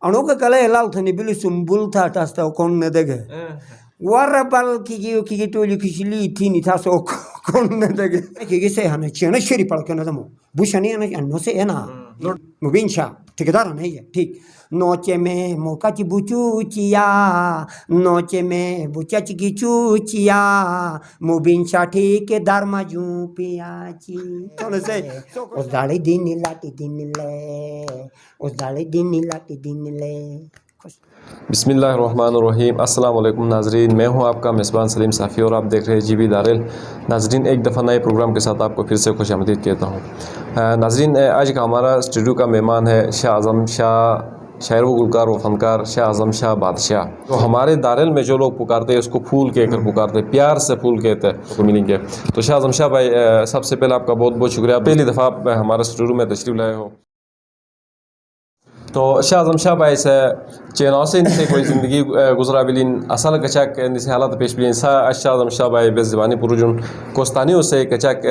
Anoka kala elal thani bilu sumbul tha tasta kon ne dege. Warabal kiki toli kishili tini taso kon ne dege. Kiki se hana chena shiri pal kana damo. Bushani ana no se ena. Mubincha tikadara nahi hai ठीक नोचे में मोका ची बुचूचिया नोचे में बुचा ची की चूचिया मुबिंचा ठीक धर्मा जू पियाची तो से उस दाड़ी दिन लाटी दिन ले उस दाड़ी दिन लाटी दिन ले बिस्मिल्लाहिर्रहमानिर्रहीम अस्सलाम वालेकुम नाजरीन, मैं हूं आपका मेज़बान सलीम साफ़ी और आप देख रहे हैं जीबी दारिल। नाजरीन, एक दफ़ा नए प्रोग्राम के साथ आपको फिर से खुशामदीद कहता हूं। नाजरीन, आज का हमारा स्टूडियो का मेहमान है शाह आज़म शाह, शायर व गुलकार व फनकार शाह आज़म शाह बादशाह। तो हमारे दारिल में जो लोग पुकारते हैं उसको फूल कहकर पुकारते हैं, प्यार से फूल कहते हैं तो मिलेंगे। तो शाह आज़म शाह भाई, सबसे पहले आपका बहुत बहुत शुक्रिया, पहली दफ़ा आप हमारे स्टूडियो में तशरीफ़ लाए हो। तो शाह आज़म शाह भाई से चेनाव से इनसे कोई ज़िंदगी गुजरा बिलिन असल कचाक निसे हालत पेश बिलिन सा शाह आज़म शाह भाई बेस ज़बानी पुरुजुन कोस्तानी उसे कचाक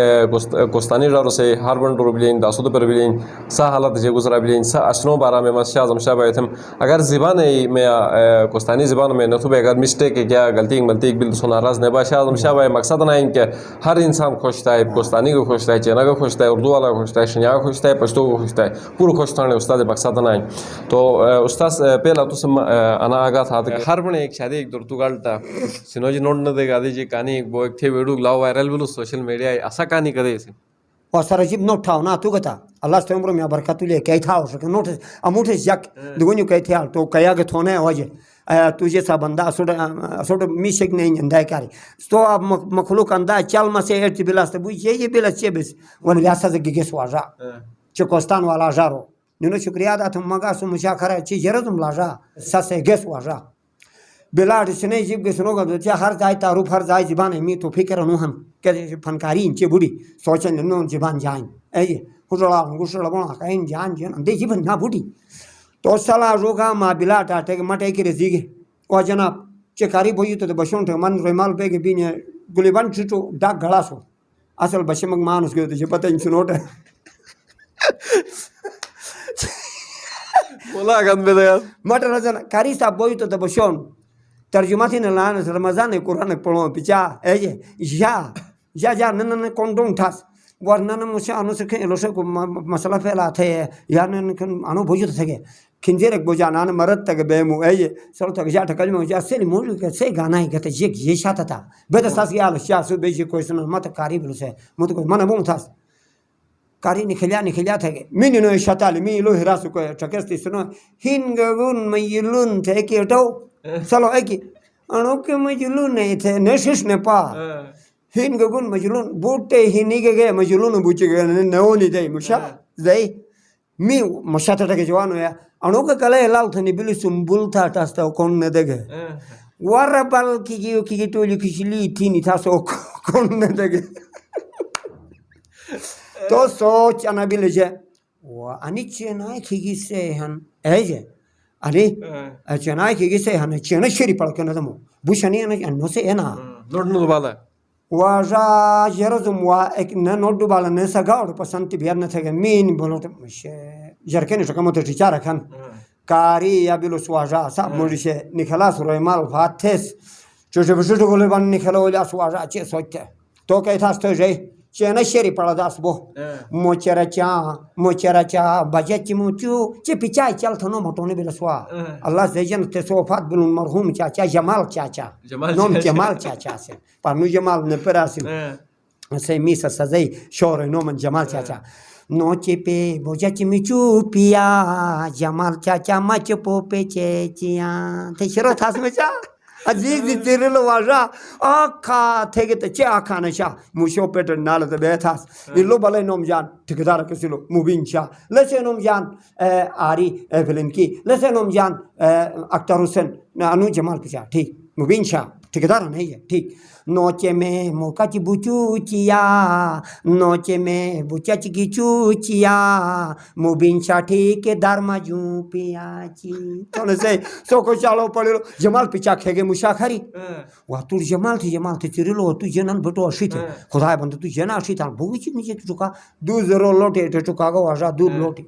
कोस्तानी डारो से हारबन डोर बिलिन दासुद पर बिलिन सा हालत जे गुजरा बिलिन सा अशनो बारा में मस शाह आज़म शाह भाई थम अगर ज़बान में कोस्तानी ज़बान में न तो अगर मिस्टेक है क्या गलती गलती बिल सुनाराज ने बा शाह आज़म शाह भाई मकसद ना इनके हर इंसान खुश था, कोस्तानी को खुश था, चेना को खुश था, उर्दू वाला को खुश था, शनिया को खुश था, पश्तो को खुश था, पूरा खुश था उस्ताद मकसद ना। तो उस्ताद पहला तो अना आगा था हर बने एक शादी एक दुर्तु गालता सिनोजी नोट न देगा दी जी कहानी एक वो एक थे वीडियो लाओ वायरल बिलु सोशल मीडिया ऐसा कहानी करे इसे और सरजीब नोट था ना तू कहता अल्लाह से उम्र में बरकत ले क्या था उसके नोट अमूठे जक दुगुनी क्या था तो क्या के थोने वजह तुझे सा बंदा असोट मिशक नहीं अंदाय करे तो अब मखलूक अंदाज चल मसे एट बिलास बुझ ये बिलास चेबिस वन व्यासा से गिगे स्वाजा चकोस्तान वाला जारो निनो शुक्रिया दा तुम मगा सु मुशाखरा ची जरा तुम लाजा ससे गेस वाजा बिलाड सने जिब के सुनो गा तो हर जाय तारुफ हर जाय जिबान मी तो फिकर नु हम के फनकारी इंचे बुड़ी सोचन नो जिबान जान ए हुजला गुसला बना काइन जान जन दे जिबान ना बुड़ी तो सला रोगा मा बिलाट आटे मटे के जिगे ओ जनाब चकारी बोई तो बशों थे मन रेमाल पे के बिने गुलिबान छुटो डाक गलासो असल बशमक मानुस के तो पता इन सुनोट बोला गंदे यार मटर रजन कारी साहब बोई तो बशोन तर्जुमा थी न लान रमजान कुरान पढ़ो पिचा एजे या नन कोंडों ठास वरना न मुसे अनुसे के लोसे को मसला फैला थे या न अनु भोजो थे खिंजेर बोजा नान मरद तक बेमु एजे सर तक जा ठकल में जा से मोल के से गाना ही कहते ये शाता था बेद सास के आल शाह सु बेजी क्वेश्चन मत कारी बिल से मत को मन बों थास कारी निखलिया थे मिनी नो शताली मी लो हिरास को ठकस्ती सुनो हिनगुन मयलुन थे के तो चलो एकी अणो के मजलून नहीं थे नशिश ने पा हिनगुन मजलून बूटे हिनी के मजलून बुचे गए नवनी दे मुशा दे मी मुशा तक के जवान है अणो के कले लाल थनी बिलु सुम्बुल था तस्ता कौन ने देगे वारबल की टोली किशली थी तासो कौन ने देगे तो सोच अनाबिल जे वो अनिचे ना खिगी से हन एजे अरे चेनाई की से हने चेना शरी पड़ के न दमो बुशनी न नो से एना नोट नु बाला वाजा जरजुम वा एक न नोट बाला ने सगा और पसंद बियार न थे मीन बोलो तो जरके ने कमो तो टिचार खन कारी या बिलो स्वाजा सब मुझे निखला सुरे माल फाथेस जो जो गोले बन निखलो या स्वाजा चे सोचे तो कहता तो जे चेना शेरी पड़ा दास बो मोचरा चा बजच मुचू चे पिचाई चल थनो मोटोने बिलसवा अल्लाह से जन ते सोफात बिल मरहूम चाचा जमाल चाचा नोम जमाल चाचा से पानु जमाल ने परासिल से मिस सजई शोर नोम जमाल चाचा नोचे पे बजच मिचू पिया जमाल चाचा मच पोपे चेचिया ते शरो थास में चा अजीब दी तेरे लो वाजा आखा थे के ते आखा नशा मुशो पेट नाल ते बेथास इल्लो भले नोम जान ठेकेदार के सिलो मुबिन शाह लेसे नोम जान आरी फिल्म की लेसे नोम जान अख्तर हुसैन अनु जमाल पिचा ठीक मुबिन शाह ठेकेदार नहीं है ठीक नोचे में मोका ची बुचूचिया नोचे में बुचा ची चूचिया मुबिन शाह ठीक धर्मा जू पियाची तो से सो को चालो पड़े जमाल पिचा खेगे मुशाखरी वा तू जमाल थी चिरलो तू जनन बटो अशी थे खुदा बंद तू जना अशी था भूगी ची नीचे चुका दू जरो लोटे टुका गो आजा दूर लोटे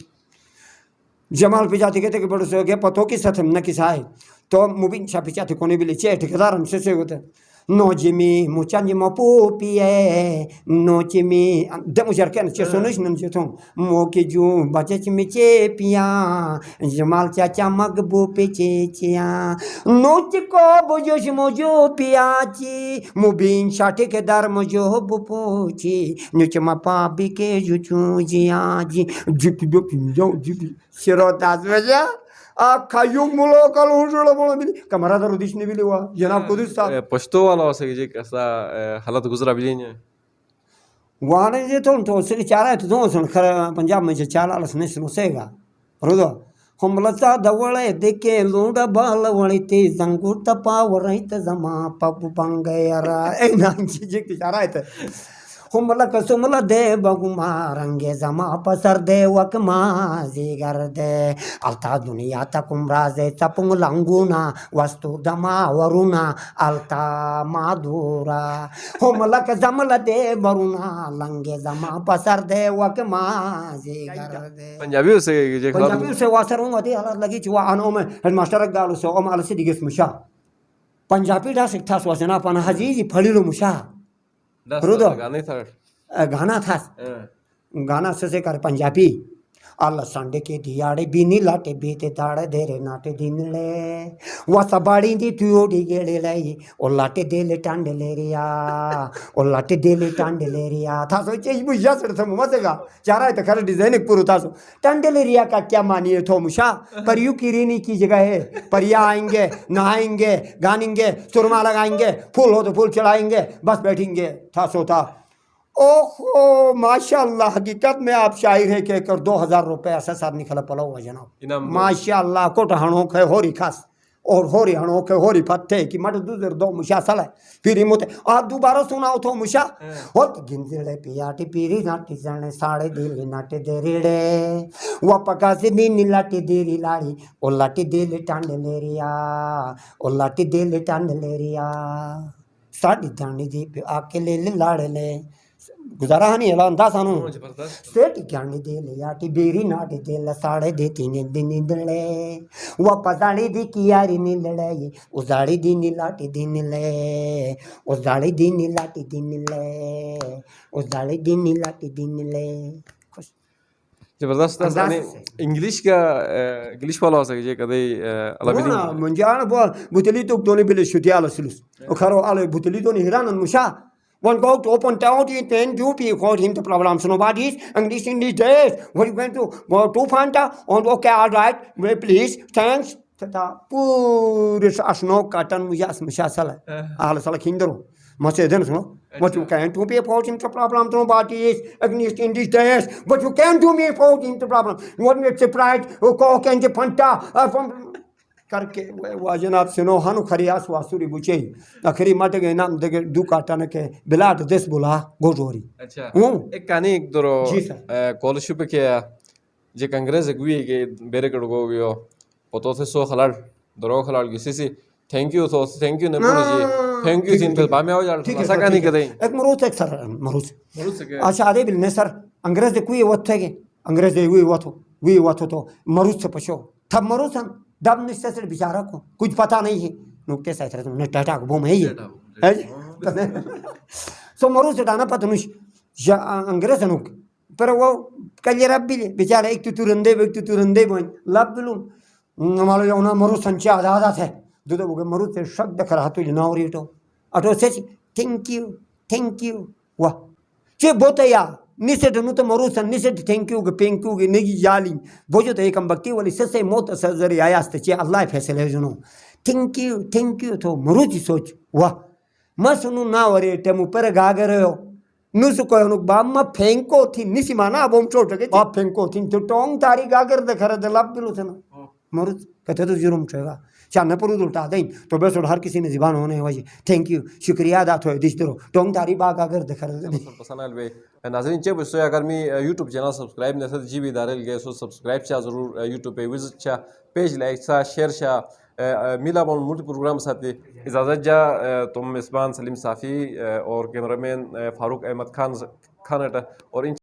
जमाल पिजाती कहते कि बड़ो से हो गया पतो कि सथम न किसाए तो मुबिन छा पिचाती कोने बिले चे ठेकेदार हमसे से होते no jimi muchanji mopu pie no chimi de mujar ken che sonush nan jetong mo ke ju bache chimi che pia jamal cha cha mag bu pe che chia no chiko bojo shimo jo pia chi mubin shate ke dar mo jo bu po chi no chama pa bi ke ju chu ji a ji jipi do pi jo jipi sirota zveja खायुक मुलो कल उजड़ा बोला मिली कमरा तो रुदिश ने भी लिया जनाब कुदुस साहब पश्तो वाला हो सके जी कैसा हालत गुजरा भी नहीं है वहाँ ने जे तो सिर चारा है तो सुन खर पंजाब में जे चाला लसने सुनो सेगा रोदो हम लता दवले देखे लूंडा बाल वली ते जंगुर तपा वरहित जमा पप पंगयरा ए ना जे चारा है हुमला कसुमला दे बगुमा रंगे जमा पसर दे वकमा जिगर दे अलता दुनिया तकुमरा जे चपुंग लंगुना वस्तु दमा वरुना अलता माधुरा हुमला कसमला दे वरुना लंगे जमा पसर दे वकमा जिगर दे पंजाबी से जे पंजाबी से वासर हूं अति हालत लगी चुवा अनो में हेडमास्टर गालो से ओम आलसी दिगस मुशा पंजाबी दा सिखता सोसना पन हजी फळीलो मुशा रुदो गाना था गाना से कर पंजाबी अल्लाह संडे के दियाड़े बीनी लाटे बीते ताड़े देरे नाटे दिनले वो सबाड़ी दी तुयोड़ी गेड़े लाई ओ लाटे देले टांडे ले रिया ओ लाटे देले टांडे ले रिया था सो चेज बुझा सर थम मसेगा चारा तो खर डिजाइन एक पूरा था सो टांडे ले रिया का क्या मानिए थो मुशा पर यू किरीनी की जगह है परिया आएंगे नहाएंगे गानेंगे सुरमा लगाएंगे फूल हो तो फूल चढ़ाएंगे बस बैठेंगे था सो था ओहो माशाल्लाह हकीकत में आप शायर है के कर 2000 रुपये ऐसा साथ निकला पला हुआ जनाब माशाल्लाह कोट हणो के होरी खास और होरी हणो के होरी फत्ते कि मट दूसर दो मुशा सला फिर मुते आ दोबारा सुनाओ तो मुशा होत गिंजड़े पियाटी पीरी नाटी जाने साड़े दिल नाटे देरीड़े वो पका से नी लाटी देरी लाड़ी ओ लाटी दिल टांडे ले रिया ओ लाटी दिल टांडे ले रिया साड़ी जानी जी आके ले लाड़ ले गुजारा नहीं है अंदाज सानू सेठ ज्ञानी दे ले याटी बेरी नाटी दे ल साड़े दे तीन दिन दले वो पसाड़ी दी कियारी नी लड़ाई उजाड़ी दी नी लाटी दिन ले उजाड़ी दी नी लाटी दिन ले उजाड़ी दी नी लाटी दिन ले जबरदस्त आणि इंग्लिश का इंग्लिश वाला असं जे कधी अलबिदी ना म्हणजे आण बोल बुतली तो दोन्ही बिले शुती आला सिलुस खरो आले बुतली दोन्ही हिरान मुशा one go to open town and then you people him the problems nobody's English in these days what you going to go to Fanta and okay all right well, please thanks tata pure asno katan mujas musasala ala sala kindro must then no what you can to be about him the problem nobody's English in these days but you can't do me about him the problem what makes it right okay can you Fanta from करके वो जनाब सुनो हानु खरियास वासुरी बुचे आखिरी मट गए नाम देके दू काटन के बिलाट देश बोला गोजोरी अच्छा एक कहानी एक दरो कॉलरशिप के जे कांग्रेस गुई के बेरे कड़गो गयो पतो से सो खलाड़ दरो खलाड़ किसी से थैंक यू ने बोले जी थैंक यू सिंपल बामे आओ यार ऐसा कहानी करे एक मरुत एक सर मरुत अच्छा आदे बिलने सर अंग्रेज दे कोई वथे के अंग्रेज दे वी वथो तो मरुत से पछो थब मरुत दब निश्चय से बेचारा को कुछ पता नहीं है नुकते से तुमने टाटा को बोम है ये सो मरु से डाना पता नहीं अंग्रेज नुक पर वो कलियर अब भी बेचारा एक तुरंदे बोन लब बिलू हमारे उना मरु संचा आधा थे दूध वो मरु से शब्द खरा तो ना और तो अटो से थैंक यू वाह चे बोतया निसेट नु तो मरु सन निसेट थैंक यू के नेगी जाली बोझो तो एक बक्ति वाली से मोत सर्जरी आयास्ते चे अल्लाह फैसले जुनो थैंक यू तो मरु जी सोच वाह मसनु ना वरे टेमु पर गागरो नु सुको नु बाम फेंको थी निसिमाना बोम चोट के आप फेंको थी तो टोंग तारी गागर दे खरे दे लब बिलो सन मरु कहते तो जुर्म छेगा चाने पर उल्टा दें तो बस हर किसी ने ज़बान होने वाली थैंक यू शुक्रिया अदा थो दिस दरो टोंग तारी बाग अगर देखा पसंद बे नाज़रीन चे बस अगर मी यूट्यूब चैनल सब्सक्राइब न जी बी दारेल गए सो सब्सक्राइब चा जरूर यूट्यूब पे विजिट चा पेज लाइक चा शेयर चा मिला बोल मुल्टी प्रोग्राम साथी इजाज़त जा तुम मेज़बान सलीम साफ़ी और कैमरामैन फारूक अहमद खान और इन